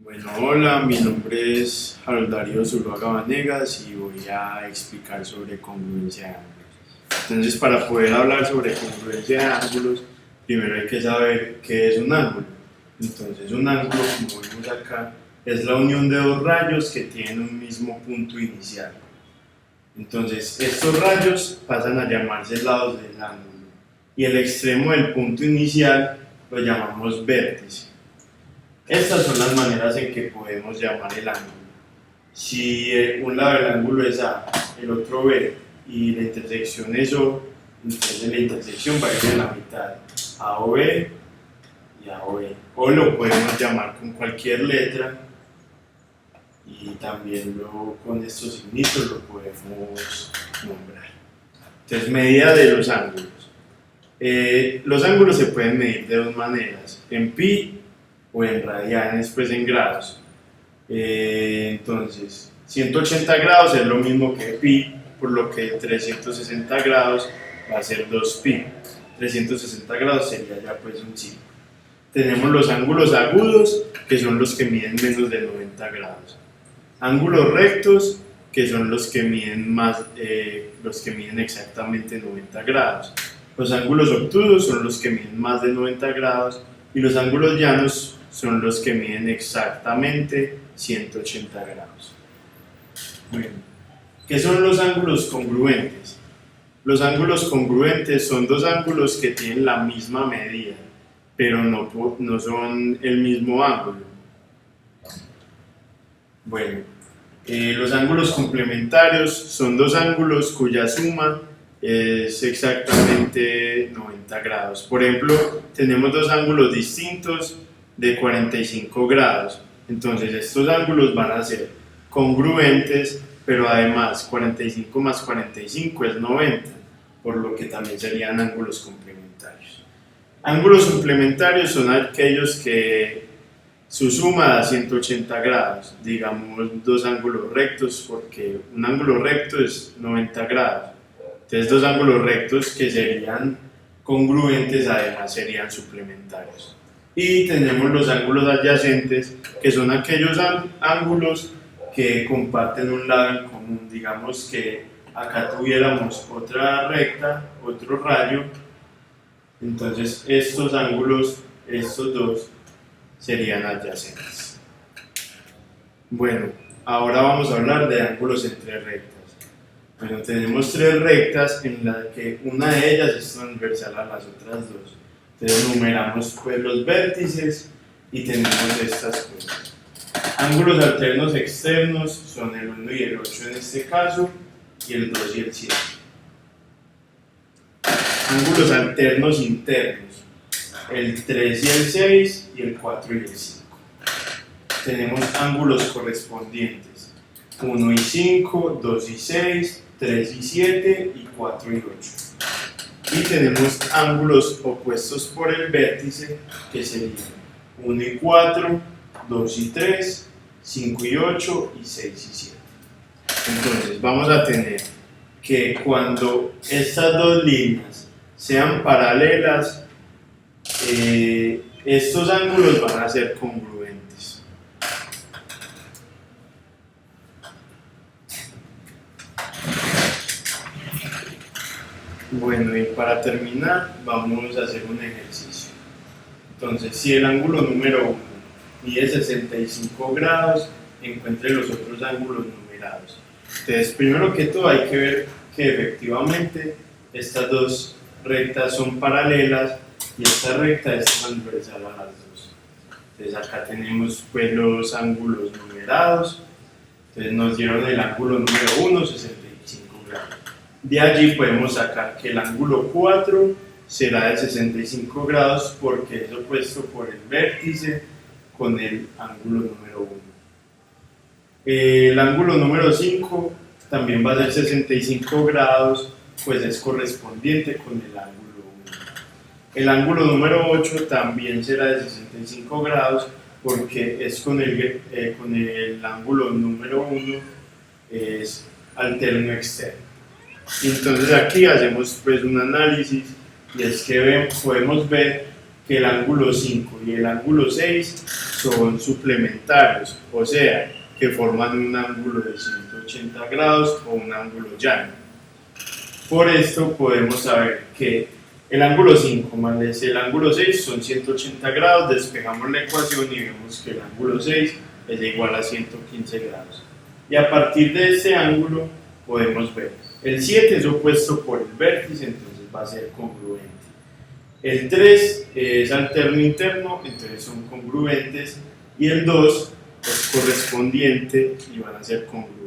Bueno, hola, mi nombre es Harold Darío Zuluaga Vanegas y voy a explicar sobre congruencia de ángulos. Entonces, para poder hablar sobre congruencia de ángulos, primero hay que saber qué es un ángulo. Entonces, un ángulo, como vemos acá, es la unión de dos rayos que tienen un mismo punto inicial. Entonces, estos rayos pasan a llamarse lados del ángulo y el extremo del punto inicial lo llamamos vértice. Estas son las maneras en que podemos llamar el ángulo. Si un lado del ángulo es A, el otro B y la intersección es O, entonces la intersección va a ir en la mitad, A o B y A o B. O lo podemos llamar con cualquier letra y también con estos signitos lo podemos nombrar. Entonces, medida de los ángulos. Los ángulos se pueden medir de dos maneras, en pi o en radianes, pues en grados. Entonces, 180 grados es lo mismo que pi, por lo que 360 grados va a ser 2pi. 360 grados sería ya pues un círculo. Tenemos los ángulos agudos, que son los que miden menos de 90 grados. Ángulos rectos, que son los que miden exactamente 90 grados. Los ángulos obtusos son los que miden más de 90 grados y los ángulos llanos son los que miden exactamente 180 grados. Bueno, ¿qué son los ángulos congruentes? Los ángulos congruentes son dos ángulos que tienen la misma medida, pero no son el mismo ángulo. Bueno, los ángulos complementarios son dos ángulos cuya suma es exactamente 90 grados. Por ejemplo, tenemos dos ángulos distintos de 45 grados. Entonces, estos ángulos van a ser congruentes, pero además 45 más 45 es 90, por lo que también serían ángulos complementarios. Ángulos complementarios son aquellos que su suma da 180 grados, digamos dos ángulos rectos, porque un ángulo recto es 90 grados. Entonces, dos ángulos rectos que serían congruentes, además serían suplementarios. Y tenemos los ángulos adyacentes, que son aquellos ángulos que comparten un lado en común. Digamos que acá tuviéramos otra recta, otro rayo, entonces estos ángulos, estos dos, serían adyacentes. Bueno, ahora vamos a hablar de ángulos entre rectas. Bueno, tenemos tres rectas en las que una de ellas es transversal a las otras dos. Entonces numeramos pues los vértices y tenemos estas cosas. Ángulos alternos externos son el 1 y el 8 en este caso, y el 2 y el 7. Ángulos alternos internos, el 3 y el 6 y el 4 y el 5. Tenemos ángulos correspondientes, 1 y 5, 2 y 6, 3 y 7 y 4 y 8. Y tenemos ángulos opuestos por el vértice, que serían 1 y 4, 2 y 3, 5 y 8 y 6 y 7. Entonces vamos a tener que cuando estas dos líneas sean paralelas, estos ángulos van a ser congruentes. Bueno, y para terminar vamos a hacer un ejercicio. Entonces, si el ángulo número 1 mide 65 grados, encuentre los otros ángulos numerados. Entonces, primero que todo hay que ver que efectivamente estas dos rectas son paralelas y esta recta es transversal a las dos. Entonces acá tenemos pues los ángulos numerados. Entonces nos dieron el ángulo número 1, 65 grados. De allí podemos sacar que el ángulo 4 será de 65 grados porque es opuesto por el vértice con el ángulo número 1. El ángulo número 5 también va a ser 65 grados, pues es correspondiente con el ángulo 1. El ángulo número 8 también será de 65 grados porque es con el ángulo número 1, es alterno externo. Entonces aquí hacemos pues un análisis y es que podemos ver que el ángulo 5 y el ángulo 6 son suplementarios, o sea, que forman un ángulo de 180 grados o un ángulo llano. Por esto podemos saber que el ángulo 5 más el ángulo 6 son 180 grados, despejamos la ecuación y vemos que el ángulo 6 es igual a 115 grados. Y a partir de ese ángulo podemos ver, el 7 es opuesto por el vértice, entonces va a ser congruente. El 3 es alterno interno, entonces son congruentes. Y el 2 es correspondiente y van a ser congruentes.